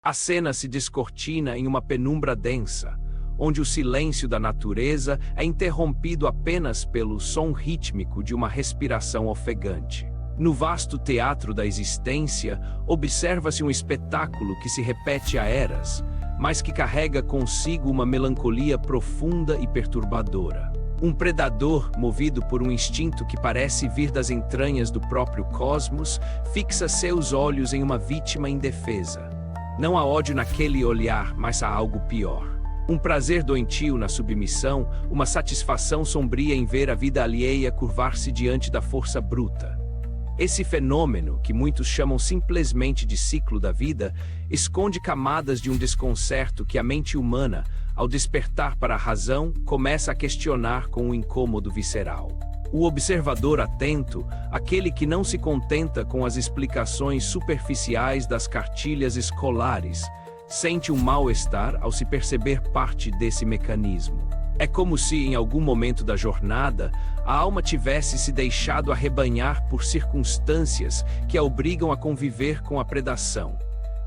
A cena se descortina em uma penumbra densa, onde o silêncio da natureza é interrompido apenas pelo som rítmico de uma respiração ofegante. No vasto teatro da existência, observa-se um espetáculo que se repete há eras, mas que carrega consigo uma melancolia profunda e perturbadora. Um predador, movido por um instinto que parece vir das entranhas do próprio cosmos, fixa seus olhos em uma vítima indefesa. Não há ódio naquele olhar, mas há algo pior. Um prazer doentio na submissão, uma satisfação sombria em ver a vida alheia curvar-se diante da força bruta. Esse fenômeno, que muitos chamam simplesmente de ciclo da vida, esconde camadas de um desconcerto que a mente humana, ao despertar para a razão, começa a questionar com um incômodo visceral. O observador atento, aquele que não se contenta com as explicações superficiais das cartilhas escolares, sente um mal-estar ao se perceber parte desse mecanismo. É como se, em algum momento da jornada, a alma tivesse se deixado arrebanhar por circunstâncias que a obrigam a conviver com a predação,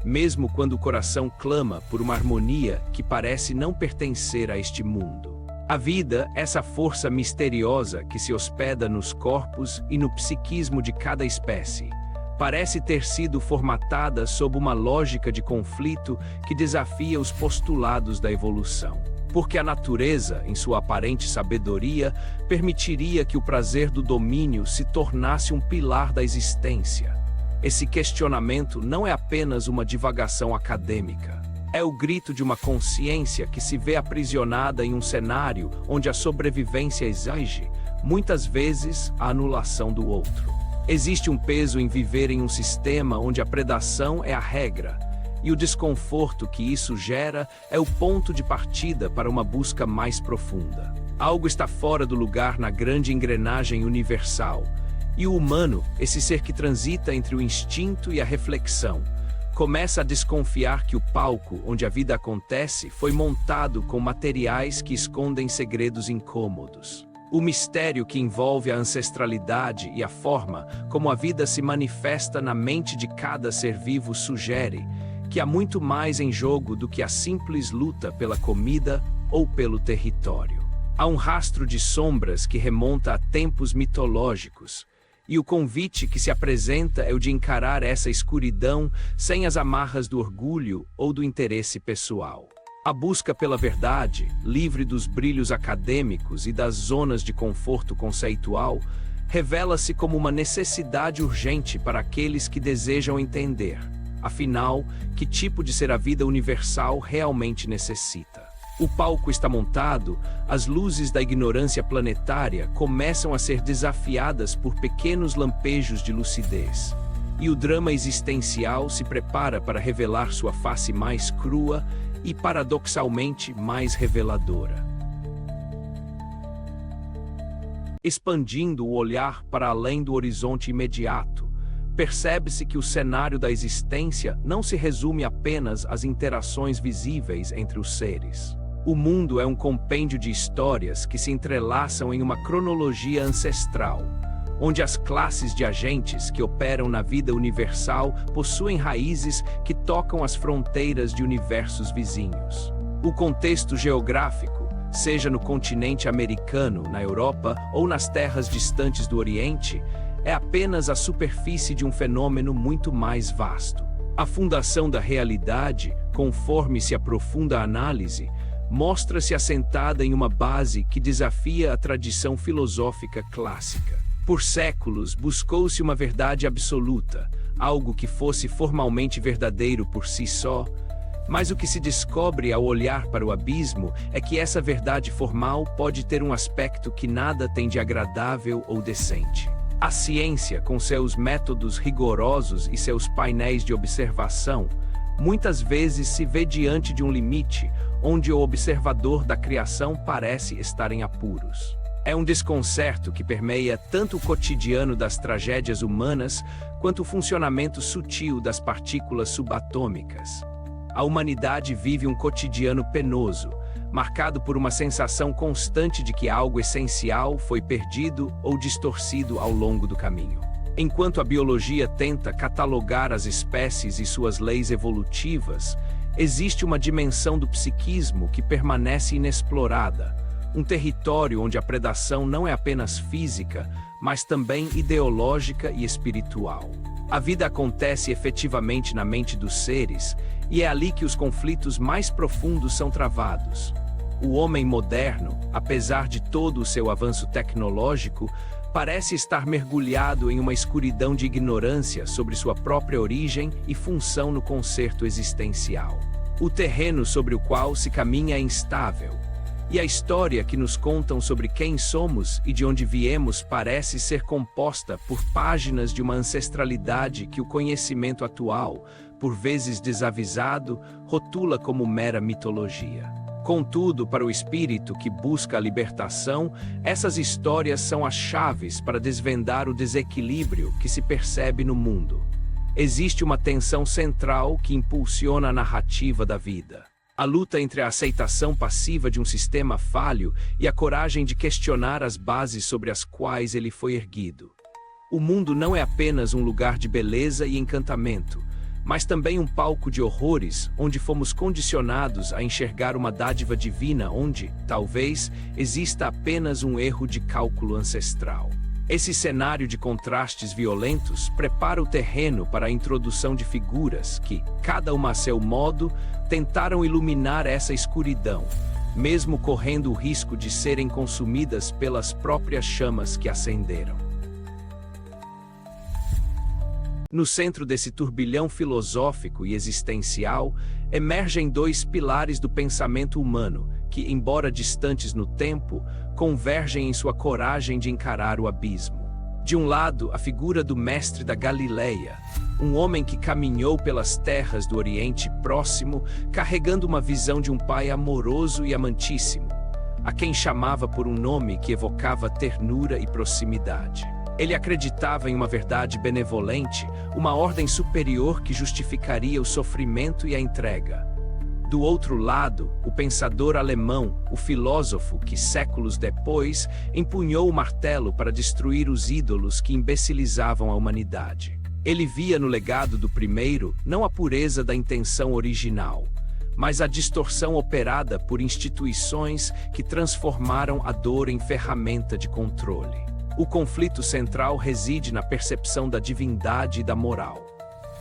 mesmo quando o coração clama por uma harmonia que parece não pertencer a este mundo. A vida, essa força misteriosa que se hospeda nos corpos e no psiquismo de cada espécie, parece ter sido formatada sob uma lógica de conflito que desafia os postulados da evolução. Porque a natureza, em sua aparente sabedoria, permitiria que o prazer do domínio se tornasse um pilar da existência. Esse questionamento não é apenas uma divagação acadêmica. É o grito de uma consciência que se vê aprisionada em um cenário onde a sobrevivência exige, muitas vezes, a anulação do outro. Existe um peso em viver em um sistema onde a predação é a regra, e o desconforto que isso gera é o ponto de partida para uma busca mais profunda. Algo está fora do lugar na grande engrenagem universal, e o humano, esse ser que transita entre o instinto e a reflexão, começa a desconfiar que o palco onde a vida acontece foi montado com materiais que escondem segredos incômodos. O mistério que envolve a ancestralidade e a forma como a vida se manifesta na mente de cada ser vivo sugere que há muito mais em jogo do que a simples luta pela comida ou pelo território. Há um rastro de sombras que remonta a tempos mitológicos, e o convite que se apresenta é o de encarar essa escuridão sem as amarras do orgulho ou do interesse pessoal. A busca pela verdade, livre dos brilhos acadêmicos e das zonas de conforto conceitual, revela-se como uma necessidade urgente para aqueles que desejam entender, afinal, que tipo de ser a vida universal realmente necessita. O palco está montado, as luzes da ignorância planetária começam a ser desafiadas por pequenos lampejos de lucidez, e o drama existencial se prepara para revelar sua face mais crua e, paradoxalmente, mais reveladora. Expandindo o olhar para além do horizonte imediato, percebe-se que o cenário da existência não se resume apenas às interações visíveis entre os seres. O mundo é um compêndio de histórias que se entrelaçam em uma cronologia ancestral, onde as classes de agentes que operam na vida universal possuem raízes que tocam as fronteiras de universos vizinhos. O contexto geográfico, seja no continente americano, na Europa ou nas terras distantes do Oriente, é apenas a superfície de um fenômeno muito mais vasto. A fundação da realidade, conforme se aprofunda a análise, mostra-se assentada em uma base que desafia a tradição filosófica clássica. Por séculos, buscou-se uma verdade absoluta, algo que fosse formalmente verdadeiro por si só, mas o que se descobre ao olhar para o abismo é que essa verdade formal pode ter um aspecto que nada tem de agradável ou decente. A ciência, com seus métodos rigorosos e seus painéis de observação, muitas vezes se vê diante de um limite onde o observador da criação parece estar em apuros. É um desconcerto que permeia tanto o cotidiano das tragédias humanas quanto o funcionamento sutil das partículas subatômicas. A humanidade vive um cotidiano penoso, marcado por uma sensação constante de que algo essencial foi perdido ou distorcido ao longo do caminho. Enquanto a biologia tenta catalogar as espécies e suas leis evolutivas, existe uma dimensão do psiquismo que permanece inexplorada, um território onde a predação não é apenas física, mas também ideológica e espiritual. A vida acontece efetivamente na mente dos seres, e é ali que os conflitos mais profundos são travados. O homem moderno, apesar de todo o seu avanço tecnológico, parece estar mergulhado em uma escuridão de ignorância sobre sua própria origem e função no concerto existencial. O terreno sobre o qual se caminha é instável, e a história que nos contam sobre quem somos e de onde viemos parece ser composta por páginas de uma ancestralidade que o conhecimento atual, por vezes desavisado, rotula como mera mitologia. Contudo, para o espírito que busca a libertação, essas histórias são as chaves para desvendar o desequilíbrio que se percebe no mundo. Existe uma tensão central que impulsiona a narrativa da vida. A luta entre a aceitação passiva de um sistema falho e a coragem de questionar as bases sobre as quais ele foi erguido. O mundo não é apenas um lugar de beleza e encantamento, mas também um palco de horrores, onde fomos condicionados a enxergar uma dádiva divina onde, talvez, exista apenas um erro de cálculo ancestral. Esse cenário de contrastes violentos prepara o terreno para a introdução de figuras que, cada uma a seu modo, tentaram iluminar essa escuridão, mesmo correndo o risco de serem consumidas pelas próprias chamas que acenderam. No centro desse turbilhão filosófico e existencial, emergem dois pilares do pensamento humano que, embora distantes no tempo, convergem em sua coragem de encarar o abismo. De um lado, a figura do mestre da Galileia, um homem que caminhou pelas terras do Oriente Próximo, carregando uma visão de um pai amoroso e amantíssimo, a quem chamava por um nome que evocava ternura e proximidade. Ele acreditava em uma verdade benevolente, uma ordem superior que justificaria o sofrimento e a entrega. Do outro lado, o pensador alemão, o filósofo que, séculos depois, empunhou o martelo para destruir os ídolos que imbecilizavam a humanidade. Ele via no legado do primeiro não a pureza da intenção original, mas a distorção operada por instituições que transformaram a dor em ferramenta de controle. O conflito central reside na percepção da divindade e da moral.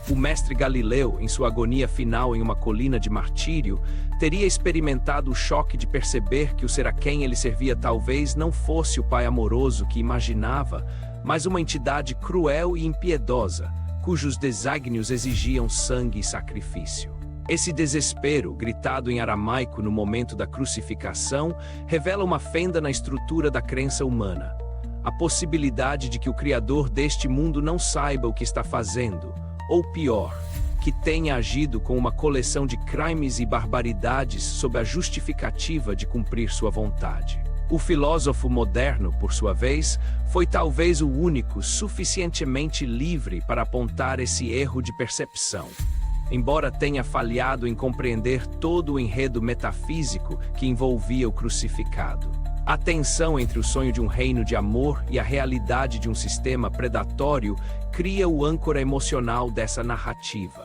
O mestre Galileu, em sua agonia final em uma colina de martírio, teria experimentado o choque de perceber que o ser a quem ele servia talvez não fosse o pai amoroso que imaginava, mas uma entidade cruel e impiedosa, cujos desígnios exigiam sangue e sacrifício. Esse desespero, gritado em aramaico no momento da crucificação, revela uma fenda na estrutura da crença humana. A possibilidade de que o Criador deste mundo não saiba o que está fazendo, ou pior, que tenha agido com uma coleção de crimes e barbaridades sob a justificativa de cumprir sua vontade. O filósofo moderno, por sua vez, foi talvez o único suficientemente livre para apontar esse erro de percepção. Embora tenha falhado em compreender todo o enredo metafísico que envolvia o crucificado. A tensão entre o sonho de um reino de amor e a realidade de um sistema predatório cria o âncora emocional dessa narrativa.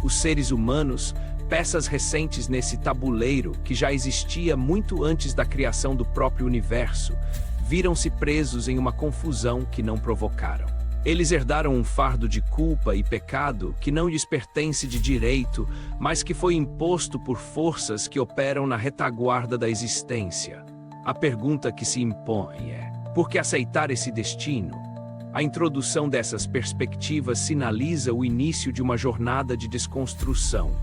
Os seres humanos, peças recentes nesse tabuleiro que já existia muito antes da criação do próprio universo, viram-se presos em uma confusão que não provocaram. Eles herdaram um fardo de culpa e pecado que não lhes pertence de direito, mas que foi imposto por forças que operam na retaguarda da existência. A pergunta que se impõe é: por que aceitar esse destino? A introdução dessas perspectivas sinaliza o início de uma jornada de desconstrução,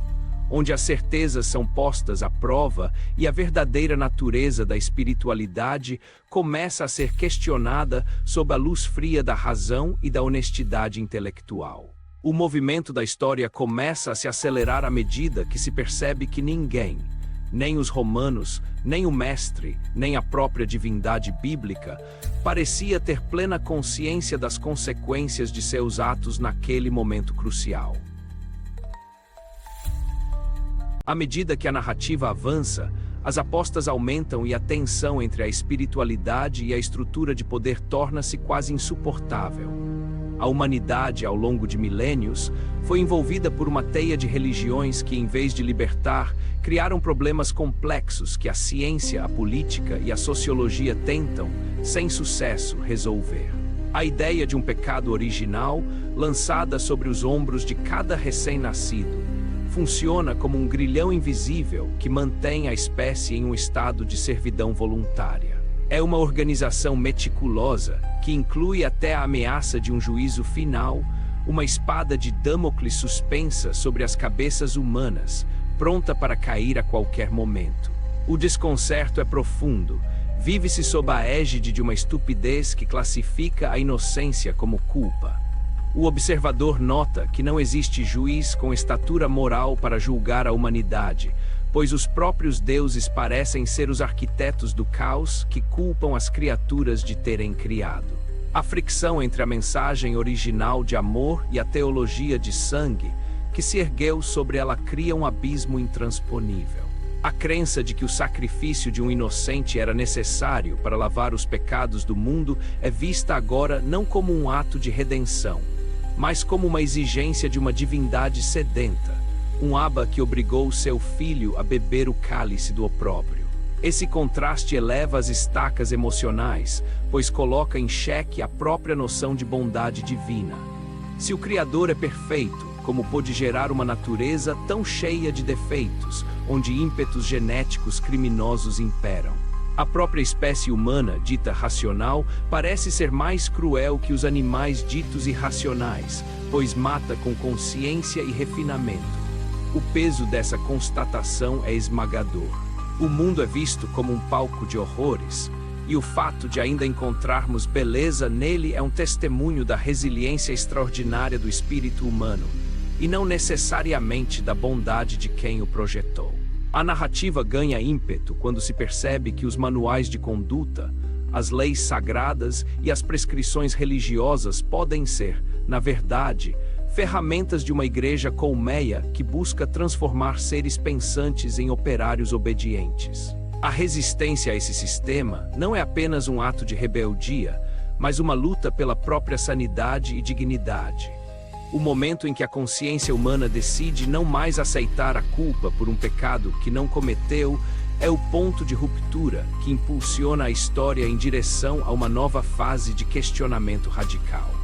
onde as certezas são postas à prova e a verdadeira natureza da espiritualidade começa a ser questionada sob a luz fria da razão e da honestidade intelectual. O movimento da história começa a se acelerar à medida que se percebe que ninguém, nem os romanos, nem o mestre, nem a própria divindade bíblica, parecia ter plena consciência das consequências de seus atos naquele momento crucial. À medida que a narrativa avança, as apostas aumentam e a tensão entre a espiritualidade e a estrutura de poder torna-se quase insuportável. A humanidade, ao longo de milênios, foi envolvida por uma teia de religiões que, em vez de libertar, criaram problemas complexos que a ciência, a política e a sociologia tentam, sem sucesso, resolver. A ideia de um pecado original, lançada sobre os ombros de cada recém-nascido, funciona como um grilhão invisível que mantém a espécie em um estado de servidão voluntária. É uma organização meticulosa que inclui até a ameaça de um juízo final, uma espada de Damocles suspensa sobre as cabeças humanas, pronta para cair a qualquer momento. O desconcerto é profundo. Vive-se sob a égide de uma estupidez que classifica a inocência como culpa. O observador nota que não existe juiz com estatura moral para julgar a humanidade, pois os próprios deuses parecem ser os arquitetos do caos que culpam as criaturas de terem criado. A fricção entre a mensagem original de amor e a teologia de sangue que se ergueu sobre ela cria um abismo intransponível. A crença de que o sacrifício de um inocente era necessário para lavar os pecados do mundo é vista agora não como um ato de redenção, mas como uma exigência de uma divindade sedenta, um Abba que obrigou seu filho a beber o cálice do opróbrio. Esse contraste eleva as estacas emocionais, pois coloca em xeque a própria noção de bondade divina. Se o Criador é perfeito, como pôde gerar uma natureza tão cheia de defeitos, onde ímpetos genéticos criminosos imperam? A própria espécie humana, dita racional, parece ser mais cruel que os animais ditos irracionais, pois mata com consciência e refinamento. O peso dessa constatação é esmagador. O mundo é visto como um palco de horrores, e o fato de ainda encontrarmos beleza nele é um testemunho da resiliência extraordinária do espírito humano, e não necessariamente da bondade de quem o projetou. A narrativa ganha ímpeto quando se percebe que os manuais de conduta, as leis sagradas e as prescrições religiosas podem ser, na verdade, ferramentas de uma igreja colmeia que busca transformar seres pensantes em operários obedientes. A resistência a esse sistema não é apenas um ato de rebeldia, mas uma luta pela própria sanidade e dignidade. O momento em que a consciência humana decide não mais aceitar a culpa por um pecado que não cometeu é o ponto de ruptura que impulsiona a história em direção a uma nova fase de questionamento radical.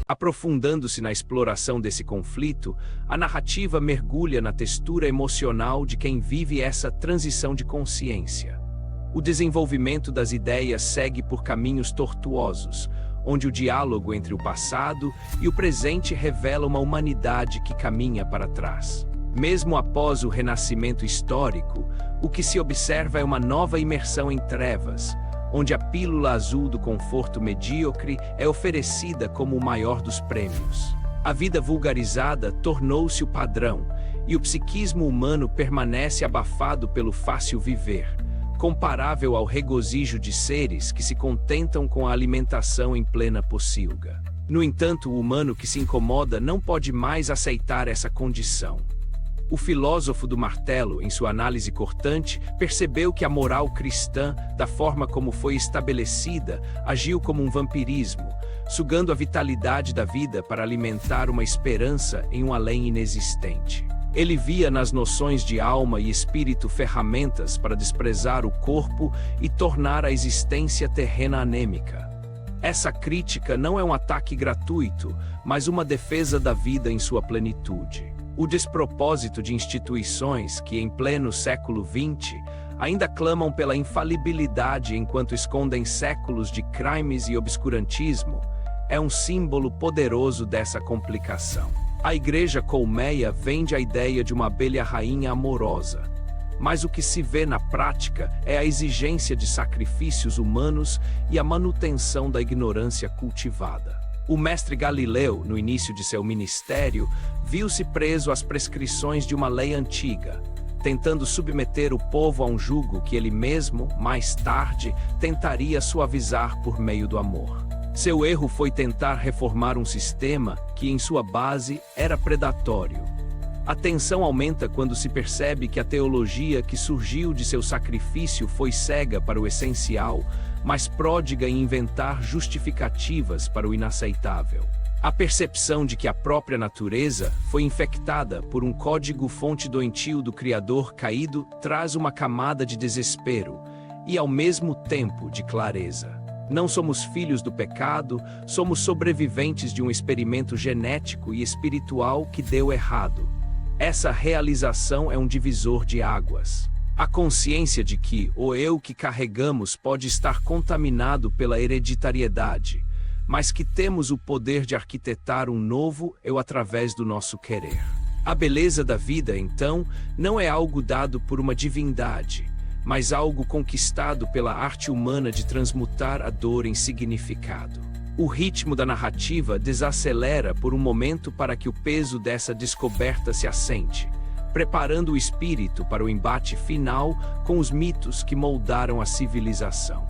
Aprofundando-se na exploração desse conflito, a narrativa mergulha na textura emocional de quem vive essa transição de consciência. O desenvolvimento das ideias segue por caminhos tortuosos, onde o diálogo entre o passado e o presente revela uma humanidade que caminha para trás. Mesmo após o renascimento histórico, o que se observa é uma nova imersão em trevas, onde a pílula azul do conforto medíocre é oferecida como o maior dos prêmios. A vida vulgarizada tornou-se o padrão, e o psiquismo humano permanece abafado pelo fácil viver, comparável ao regozijo de seres que se contentam com a alimentação em plena pocilga. No entanto, o humano que se incomoda não pode mais aceitar essa condição. O filósofo do martelo, em sua análise cortante, percebeu que a moral cristã, da forma como foi estabelecida, agiu como um vampirismo, sugando a vitalidade da vida para alimentar uma esperança em um além inexistente. Ele via nas noções de alma e espírito ferramentas para desprezar o corpo e tornar a existência terrena anêmica. Essa crítica não é um ataque gratuito, mas uma defesa da vida em sua plenitude. O despropósito de instituições que, em pleno século XX, ainda clamam pela infalibilidade enquanto escondem séculos de crimes e obscurantismo, é um símbolo poderoso dessa complicação. A igreja colmeia vende a ideia de uma abelha rainha amorosa, mas o que se vê na prática é a exigência de sacrifícios humanos e a manutenção da ignorância cultivada. O mestre Galileu, no início de seu ministério, viu-se preso às prescrições de uma lei antiga, tentando submeter o povo a um jugo que ele mesmo, mais tarde, tentaria suavizar por meio do amor. Seu erro foi tentar reformar um sistema que, em sua base, era predatório. A tensão aumenta quando se percebe que a teologia que surgiu de seu sacrifício foi cega para o essencial, mas pródiga em inventar justificativas para o inaceitável. A percepção de que a própria natureza foi infectada por um código-fonte doentio do Criador caído traz uma camada de desespero e, ao mesmo tempo, de clareza. Não somos filhos do pecado, somos sobreviventes de um experimento genético e espiritual que deu errado. Essa realização é um divisor de águas. A consciência de que o eu que carregamos pode estar contaminado pela hereditariedade, mas que temos o poder de arquitetar um novo eu através do nosso querer. A beleza da vida, então, não é algo dado por uma divindade, mas algo conquistado pela arte humana de transmutar a dor em significado. O ritmo da narrativa desacelera por um momento para que o peso dessa descoberta se assente, preparando o espírito para o embate final com os mitos que moldaram a civilização.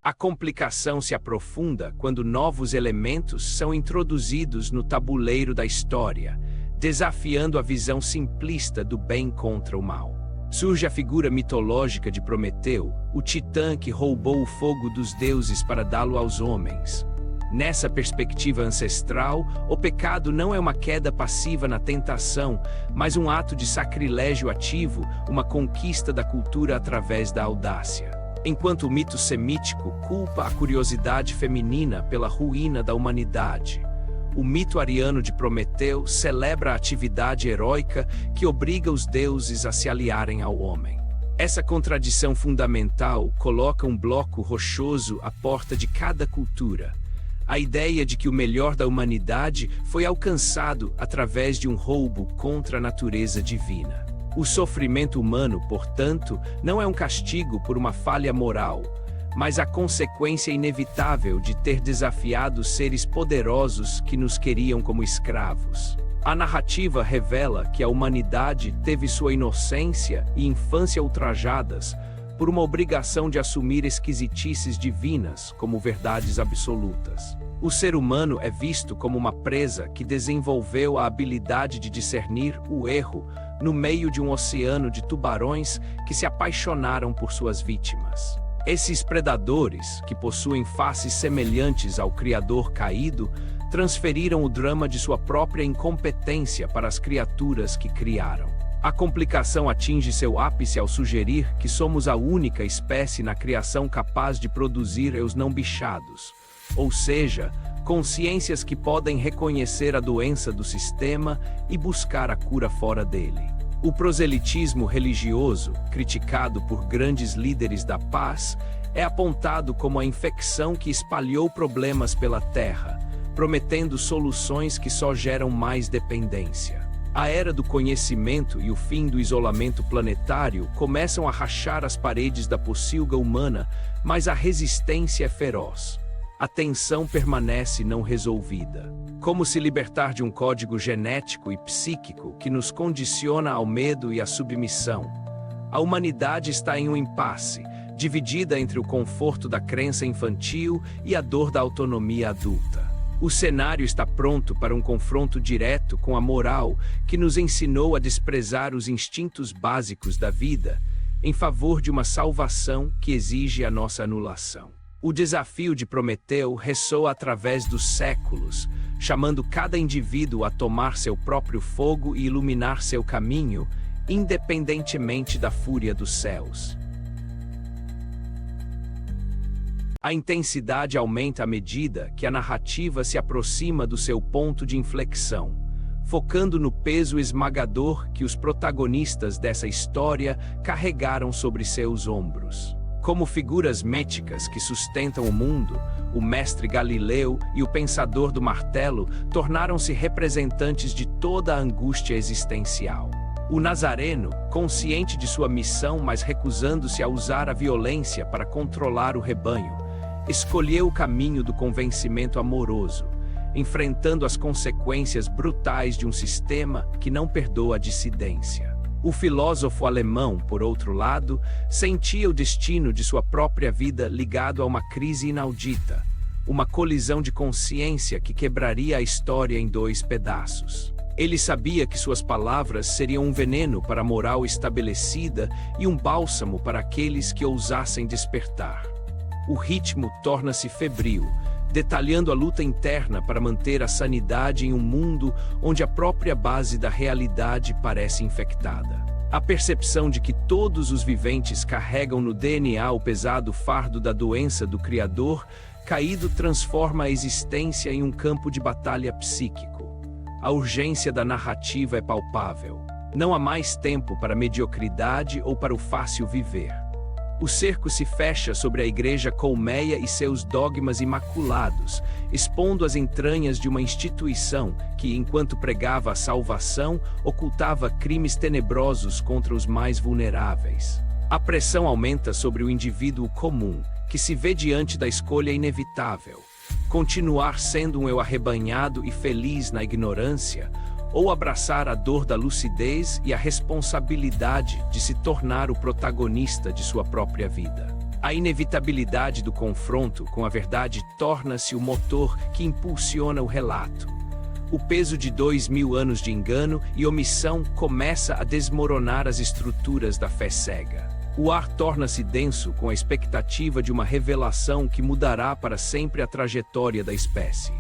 A complicação se aprofunda quando novos elementos são introduzidos no tabuleiro da história, desafiando a visão simplista do bem contra o mal. Surge a figura mitológica de Prometeu, o titã que roubou o fogo dos deuses para dá-lo aos homens. Nessa perspectiva ancestral, o pecado não é uma queda passiva na tentação, mas um ato de sacrilégio ativo, uma conquista da cultura através da audácia. Enquanto o mito semítico culpa a curiosidade feminina pela ruína da humanidade, o mito ariano de Prometeu celebra a atividade heróica que obriga os deuses a se aliarem ao homem. Essa contradição fundamental coloca um bloco rochoso à porta de cada cultura. A ideia de que o melhor da humanidade foi alcançado através de um roubo contra a natureza divina. O sofrimento humano, portanto, não é um castigo por uma falha moral, mas a consequência inevitável de ter desafiado seres poderosos que nos queriam como escravos. A narrativa revela que a humanidade teve sua inocência e infância ultrajadas por uma obrigação de assumir esquisitices divinas como verdades absolutas. O ser humano é visto como uma presa que desenvolveu a habilidade de discernir o erro no meio de um oceano de tubarões que se apaixonaram por suas vítimas. Esses predadores, que possuem faces semelhantes ao Criador caído, transferiram o drama de sua própria incompetência para as criaturas que criaram. A complicação atinge seu ápice ao sugerir que somos a única espécie na criação capaz de produzir eus não bichados, ou seja, consciências que podem reconhecer a doença do sistema e buscar a cura fora dele. O proselitismo religioso, criticado por grandes líderes da paz, é apontado como a infecção que espalhou problemas pela Terra, prometendo soluções que só geram mais dependência. A era do conhecimento e o fim do isolamento planetário começam a rachar as paredes da pocilga humana, mas a resistência é feroz. A tensão permanece não resolvida. Como se libertar de um código genético e psíquico que nos condiciona ao medo e à submissão? A humanidade está em um impasse, dividida entre o conforto da crença infantil e a dor da autonomia adulta. O cenário está pronto para um confronto direto com a moral que nos ensinou a desprezar os instintos básicos da vida em favor de uma salvação que exige a nossa anulação. O desafio de Prometeu ressoa através dos séculos, chamando cada indivíduo a tomar seu próprio fogo e iluminar seu caminho, independentemente da fúria dos céus. A intensidade aumenta à medida que a narrativa se aproxima do seu ponto de inflexão, focando no peso esmagador que os protagonistas dessa história carregaram sobre seus ombros. Como figuras míticas que sustentam o mundo, o mestre Galileu e o pensador do martelo tornaram-se representantes de toda a angústia existencial. O Nazareno, consciente de sua missão, mas recusando-se a usar a violência para controlar o rebanho, escolheu o caminho do convencimento amoroso, enfrentando as consequências brutais de um sistema que não perdoa a dissidência. O filósofo alemão, por outro lado, sentia o destino de sua própria vida ligado a uma crise inaudita, uma colisão de consciência que quebraria a história em dois pedaços. Ele sabia que suas palavras seriam um veneno para a moral estabelecida e um bálsamo para aqueles que ousassem despertar. O ritmo torna-se febril, detalhando a luta interna para manter a sanidade em um mundo onde a própria base da realidade parece infectada. A percepção de que todos os viventes carregam no DNA o pesado fardo da doença do Criador caído transforma a existência em um campo de batalha psíquico. A urgência da narrativa é palpável. Não há mais tempo para a mediocridade ou para o fácil viver. O cerco se fecha sobre a Igreja colmeia e seus dogmas imaculados, expondo as entranhas de uma instituição que, enquanto pregava a salvação, ocultava crimes tenebrosos contra os mais vulneráveis. A pressão aumenta sobre o indivíduo comum, que se vê diante da escolha inevitável: continuar sendo um eu arrebanhado e feliz na ignorância, ou abraçar a dor da lucidez e a responsabilidade de se tornar o protagonista de sua própria vida. A inevitabilidade do confronto com a verdade torna-se o motor que impulsiona o relato. O peso de 2000 anos de engano e omissão começa a desmoronar as estruturas da fé cega. O ar torna-se denso com a expectativa de uma revelação que mudará para sempre a trajetória da espécie.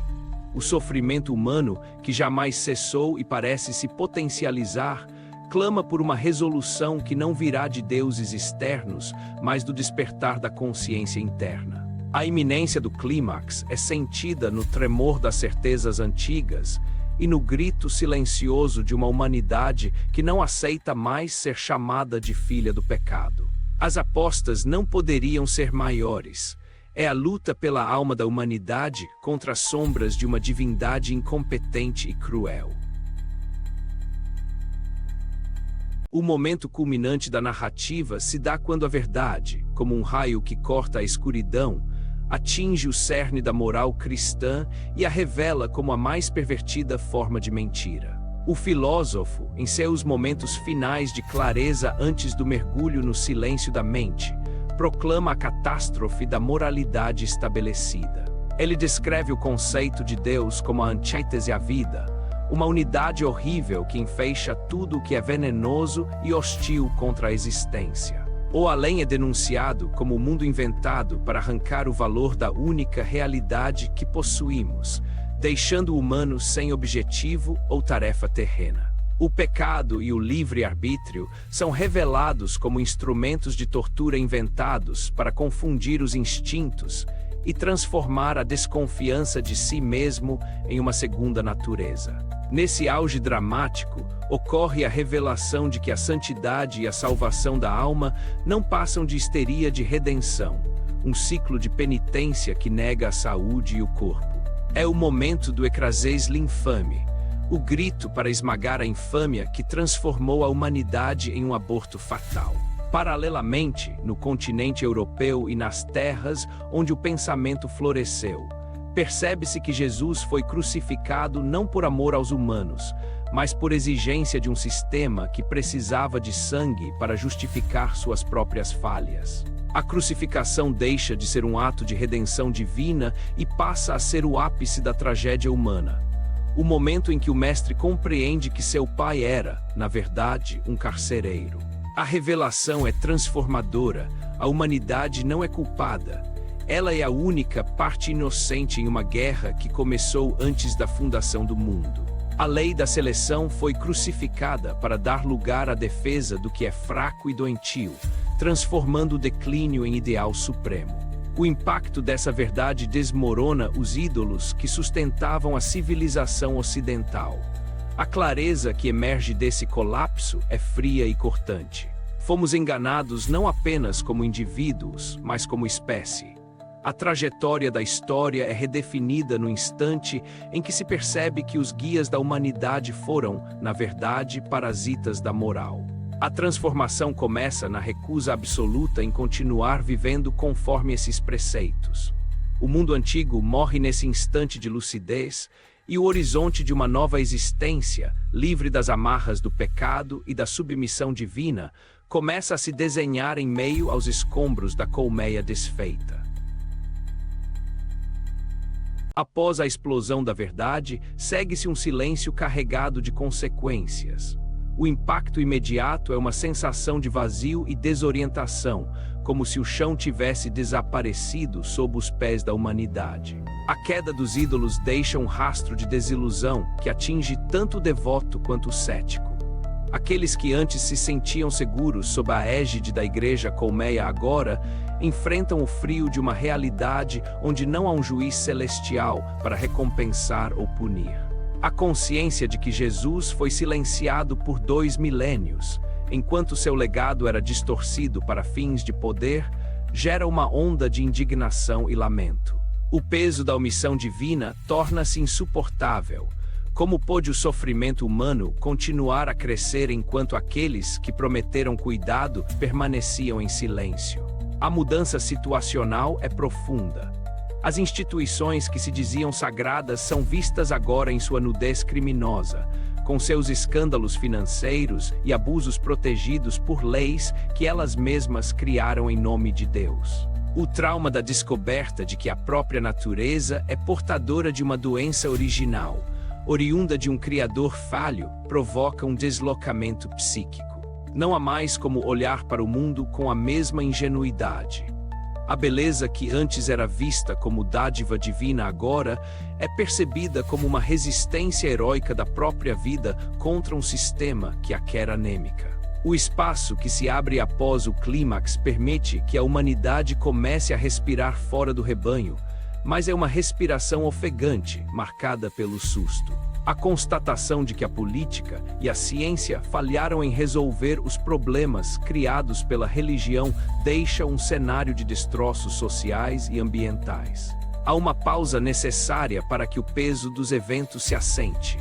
O sofrimento humano, que jamais cessou e parece se potencializar, clama por uma resolução que não virá de deuses externos, mas do despertar da consciência interna. A iminência do clímax é sentida no tremor das certezas antigas e no grito silencioso de uma humanidade que não aceita mais ser chamada de filha do pecado. As apostas não poderiam ser maiores. É a luta pela alma da humanidade contra as sombras de uma divindade incompetente e cruel. O momento culminante da narrativa se dá quando a verdade, como um raio que corta a escuridão, atinge o cerne da moral cristã e a revela como a mais pervertida forma de mentira. O filósofo, em seus momentos finais de clareza antes do mergulho no silêncio da mente, proclama a catástrofe da moralidade estabelecida. Ele descreve o conceito de Deus como a antítese à vida, uma unidade horrível que enfeixa tudo o que é venenoso e hostil contra a existência. O além é denunciado como o mundo inventado para arrancar o valor da única realidade que possuímos, deixando o humano sem objetivo ou tarefa terrena. O pecado e o livre-arbítrio são revelados como instrumentos de tortura inventados para confundir os instintos e transformar a desconfiança de si mesmo em uma segunda natureza. Nesse auge dramático, ocorre a revelação de que a santidade e a salvação da alma não passam de histeria de redenção, um ciclo de penitência que nega a saúde e o corpo. É o momento do ecraseis l'infame, o grito para esmagar a infâmia que transformou a humanidade em um aborto fatal. Paralelamente, no continente europeu e nas terras onde o pensamento floresceu, percebe-se que Jesus foi crucificado não por amor aos humanos, mas por exigência de um sistema que precisava de sangue para justificar suas próprias falhas. A crucificação deixa de ser um ato de redenção divina e passa a ser o ápice da tragédia humana. O momento em que o mestre compreende que seu pai era, na verdade, um carcereiro. A revelação é transformadora, a humanidade não é culpada. Ela é a única parte inocente em uma guerra que começou antes da fundação do mundo. A lei da seleção foi crucificada para dar lugar à defesa do que é fraco e doentio, transformando o declínio em ideal supremo. O impacto dessa verdade desmorona os ídolos que sustentavam a civilização ocidental. A clareza que emerge desse colapso é fria e cortante. Fomos enganados não apenas como indivíduos, mas como espécie. A trajetória da história é redefinida no instante em que se percebe que os guias da humanidade foram, na verdade, parasitas da moral. A transformação começa na recusa absoluta em continuar vivendo conforme esses preceitos. O mundo antigo morre nesse instante de lucidez e o horizonte de uma nova existência, livre das amarras do pecado e da submissão divina, começa a se desenhar em meio aos escombros da colmeia desfeita. Após a explosão da verdade, segue-se um silêncio carregado de consequências. O impacto imediato é uma sensação de vazio e desorientação, como se o chão tivesse desaparecido sob os pés da humanidade. A queda dos ídolos deixa um rastro de desilusão que atinge tanto o devoto quanto o cético. Aqueles que antes se sentiam seguros sob a égide da Igreja Colmeia agora enfrentam o frio de uma realidade onde não há um juiz celestial para recompensar ou punir. A consciência de que Jesus foi silenciado por 2 milênios, enquanto seu legado era distorcido para fins de poder, gera uma onda de indignação e lamento. O peso da omissão divina torna-se insuportável. Como pôde o sofrimento humano continuar a crescer enquanto aqueles que prometeram cuidado permaneciam em silêncio? A mudança situacional é profunda. As instituições que se diziam sagradas são vistas agora em sua nudez criminosa, com seus escândalos financeiros e abusos protegidos por leis que elas mesmas criaram em nome de Deus. O trauma da descoberta de que a própria natureza é portadora de uma doença original, oriunda de um criador falho, provoca um deslocamento psíquico. Não há mais como olhar para o mundo com a mesma ingenuidade. A beleza que antes era vista como dádiva divina agora é percebida como uma resistência heróica da própria vida contra um sistema que a quer anêmica. O espaço que se abre após o clímax permite que a humanidade comece a respirar fora do rebanho, mas é uma respiração ofegante, marcada pelo susto. A constatação de que a política e a ciência falharam em resolver os problemas criados pela religião deixa um cenário de destroços sociais e ambientais. Há uma pausa necessária para que o peso dos eventos se assente.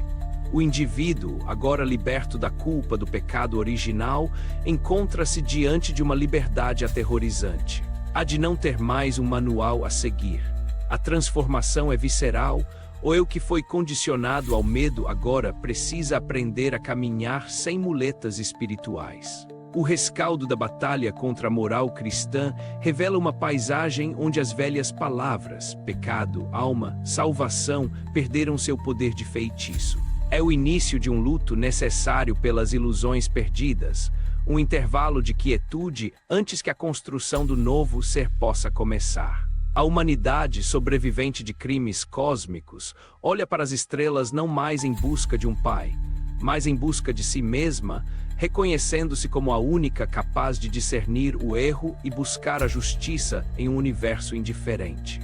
O indivíduo, agora liberto da culpa do pecado original, encontra-se diante de uma liberdade aterrorizante. Há de não ter mais um manual a seguir. A transformação é visceral. O eu que foi condicionado ao medo agora precisa aprender a caminhar sem muletas espirituais. O rescaldo da batalha contra a moral cristã revela uma paisagem onde as velhas palavras, pecado, alma, salvação, perderam seu poder de feitiço. É o início de um luto necessário pelas ilusões perdidas, um intervalo de quietude antes que a construção do novo ser possa começar. A humanidade, sobrevivente de crimes cósmicos, olha para as estrelas não mais em busca de um pai, mas em busca de si mesma, reconhecendo-se como a única capaz de discernir o erro e buscar a justiça em um universo indiferente.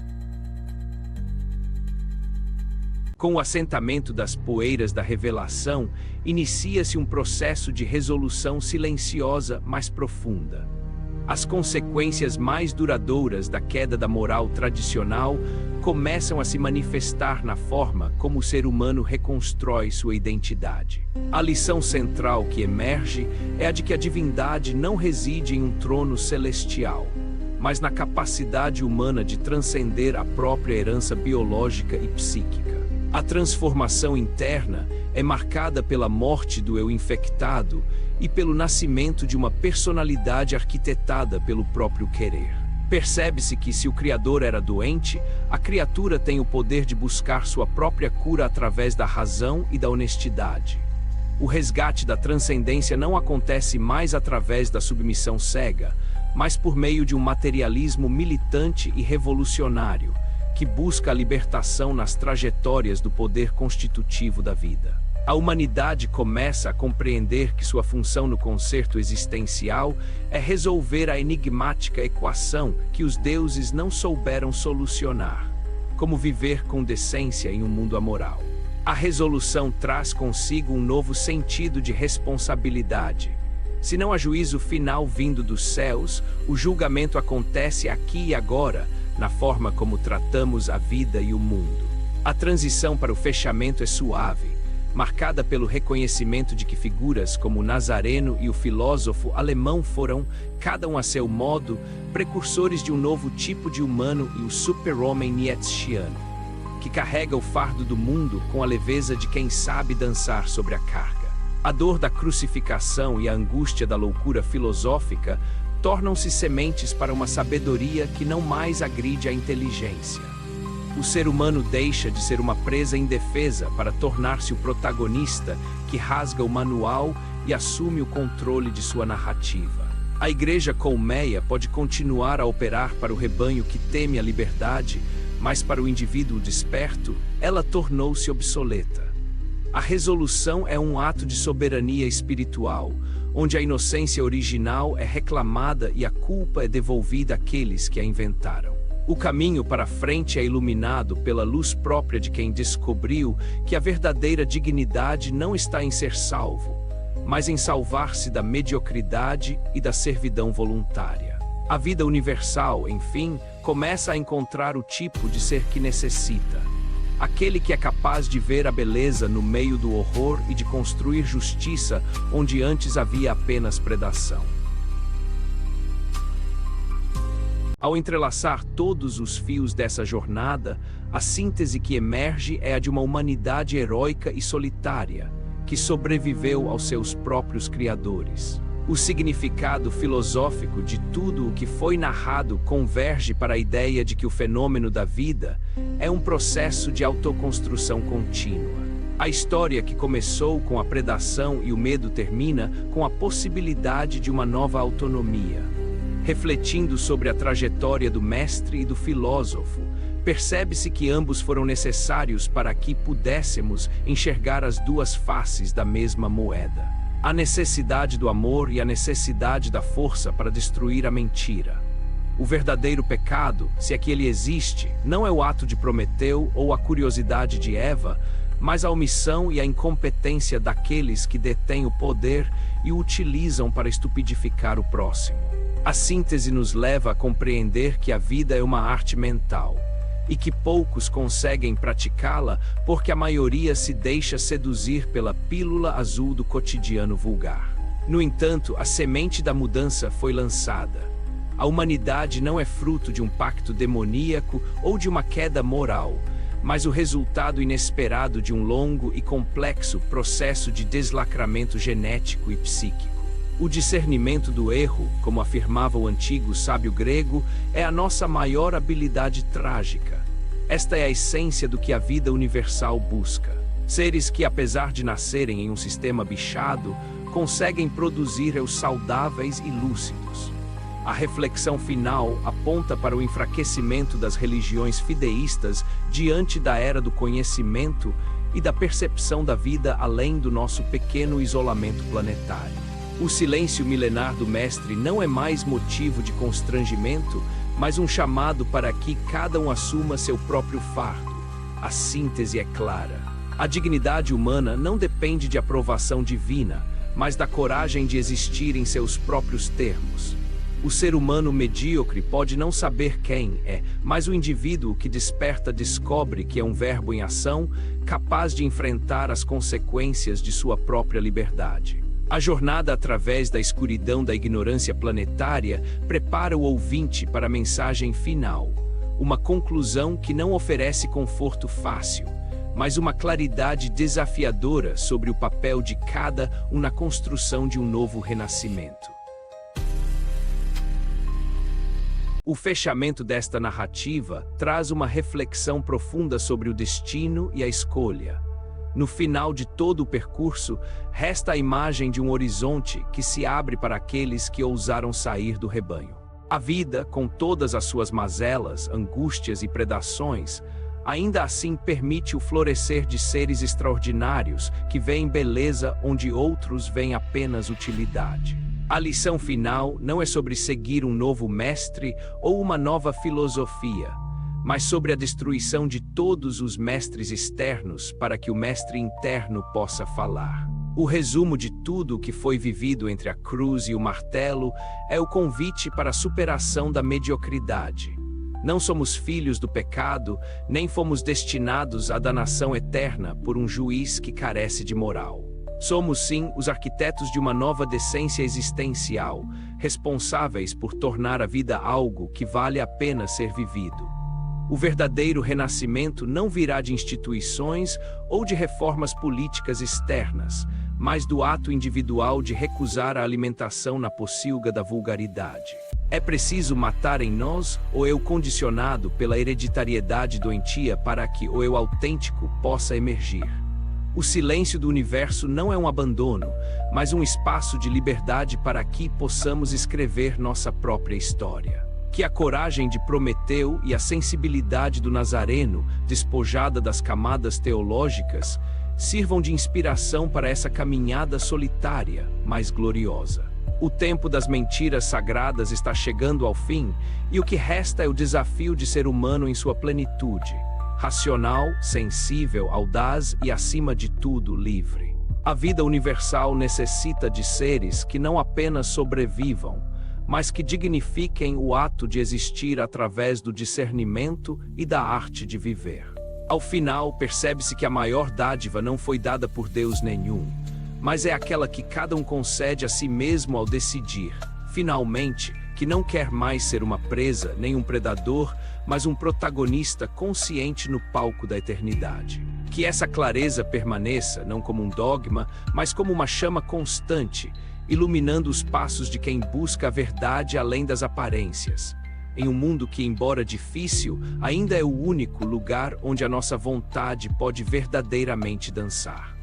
Com o assentamento das poeiras da revelação, inicia-se um processo de resolução silenciosa mais profunda. As consequências mais duradouras da queda da moral tradicional começam a se manifestar na forma como o ser humano reconstrói sua identidade. A lição central que emerge é a de que a divindade não reside em um trono celestial, mas na capacidade humana de transcender a própria herança biológica e psíquica. A transformação interna é marcada pela morte do eu infectado e pelo nascimento de uma personalidade arquitetada pelo próprio querer. Percebe-se que, se o Criador era doente, a criatura tem o poder de buscar sua própria cura através da razão e da honestidade. O resgate da transcendência não acontece mais através da submissão cega, mas por meio de um materialismo militante e revolucionário, que busca a libertação nas trajetórias do poder constitutivo da vida. A humanidade começa a compreender que sua função no concerto existencial é resolver a enigmática equação que os deuses não souberam solucionar: como viver com decência em um mundo amoral. A resolução traz consigo um novo sentido de responsabilidade. Se não há juízo final vindo dos céus, o julgamento acontece aqui e agora, na forma como tratamos a vida e o mundo. A transição para o fechamento é suave, marcada pelo reconhecimento de que figuras como o Nazareno e o filósofo alemão foram, cada um a seu modo, precursores de um novo tipo de humano, e o super-homem nietzschiano, que carrega o fardo do mundo com a leveza de quem sabe dançar sobre a carga. A dor da crucificação e a angústia da loucura filosófica tornam-se sementes para uma sabedoria que não mais agride a inteligência. O ser humano deixa de ser uma presa indefesa para tornar-se o protagonista que rasga o manual e assume o controle de sua narrativa. A Igreja colmeia pode continuar a operar para o rebanho que teme a liberdade, mas para o indivíduo desperto, ela tornou-se obsoleta. A resolução é um ato de soberania espiritual, onde a inocência original é reclamada e a culpa é devolvida àqueles que a inventaram. O caminho para a frente é iluminado pela luz própria de quem descobriu que a verdadeira dignidade não está em ser salvo, mas em salvar-se da mediocridade e da servidão voluntária. A vida universal, enfim, começa a encontrar o tipo de ser que necessita. Aquele que é capaz de ver a beleza no meio do horror e de construir justiça onde antes havia apenas predação. Ao entrelaçar todos os fios dessa jornada, a síntese que emerge é a de uma humanidade heróica e solitária, que sobreviveu aos seus próprios criadores. O significado filosófico de tudo o que foi narrado converge para a ideia de que o fenômeno da vida é um processo de autoconstrução contínua. A história que começou com a predação e o medo termina com a possibilidade de uma nova autonomia. Refletindo sobre a trajetória do mestre e do filósofo, percebe-se que ambos foram necessários para que pudéssemos enxergar as duas faces da mesma moeda. A necessidade do amor e a necessidade da força para destruir a mentira. O verdadeiro pecado, se é que ele existe, não é o ato de Prometeu ou a curiosidade de Eva, mas a omissão e a incompetência daqueles que detêm o poder e o utilizam para estupidificar o próximo. A síntese nos leva a compreender que a vida é uma arte mental, e que poucos conseguem praticá-la porque a maioria se deixa seduzir pela pílula azul do cotidiano vulgar. No entanto, a semente da mudança foi lançada. A humanidade não é fruto de um pacto demoníaco ou de uma queda moral, mas o resultado inesperado de um longo e complexo processo de deslacramento genético e psíquico. O discernimento do erro, como afirmava o antigo sábio grego, é a nossa maior habilidade trágica. Esta é a essência do que a vida universal busca. Seres que, apesar de nascerem em um sistema bichado, conseguem produzir eus saudáveis e lúcidos. A reflexão final aponta para o enfraquecimento das religiões fideístas diante da era do conhecimento e da percepção da vida além do nosso pequeno isolamento planetário. O silêncio milenar do Mestre não é mais motivo de constrangimento, mas um chamado para que cada um assuma seu próprio fardo. A síntese é clara. A dignidade humana não depende de aprovação divina, mas da coragem de existir em seus próprios termos. O ser humano medíocre pode não saber quem é, mas o indivíduo que desperta descobre que é um verbo em ação, capaz de enfrentar as consequências de sua própria liberdade. A jornada através da escuridão da ignorância planetária prepara o ouvinte para a mensagem final, uma conclusão que não oferece conforto fácil, mas uma claridade desafiadora sobre o papel de cada um na construção de um novo renascimento. O fechamento desta narrativa traz uma reflexão profunda sobre o destino e a escolha. No final de todo o percurso, resta a imagem de um horizonte que se abre para aqueles que ousaram sair do rebanho. A vida, com todas as suas mazelas, angústias e predações, ainda assim permite o florescer de seres extraordinários que veem beleza onde outros veem apenas utilidade. A lição final não é sobre seguir um novo mestre ou uma nova filosofia, mas sobre a destruição de todos os mestres externos para que o mestre interno possa falar. O resumo de tudo o que foi vivido entre a cruz e o martelo é o convite para a superação da mediocridade. Não somos filhos do pecado, nem fomos destinados à danação eterna por um juiz que carece de moral. Somos, sim, os arquitetos de uma nova decência existencial, responsáveis por tornar a vida algo que vale a pena ser vivido. O verdadeiro renascimento não virá de instituições ou de reformas políticas externas, mas do ato individual de recusar a alimentação na pocilga da vulgaridade. É preciso matar em nós o eu condicionado pela hereditariedade doentia para que o eu autêntico possa emergir. O silêncio do universo não é um abandono, mas um espaço de liberdade para que possamos escrever nossa própria história. Que a coragem de Prometeu e a sensibilidade do Nazareno, despojada das camadas teológicas, sirvam de inspiração para essa caminhada solitária, mas gloriosa. O tempo das mentiras sagradas está chegando ao fim, e o que resta é o desafio de ser humano em sua plenitude, racional, sensível, audaz e, acima de tudo, livre. A vida universal necessita de seres que não apenas sobrevivam, mas que dignifiquem o ato de existir através do discernimento e da arte de viver. Ao final, percebe-se que a maior dádiva não foi dada por Deus nenhum, mas é aquela que cada um concede a si mesmo ao decidir, finalmente, que não quer mais ser uma presa nem um predador, mas um protagonista consciente no palco da eternidade. Que essa clareza permaneça, não como um dogma, mas como uma chama constante, iluminando os passos de quem busca a verdade além das aparências. Em um mundo que, embora difícil, ainda é o único lugar onde a nossa vontade pode verdadeiramente dançar.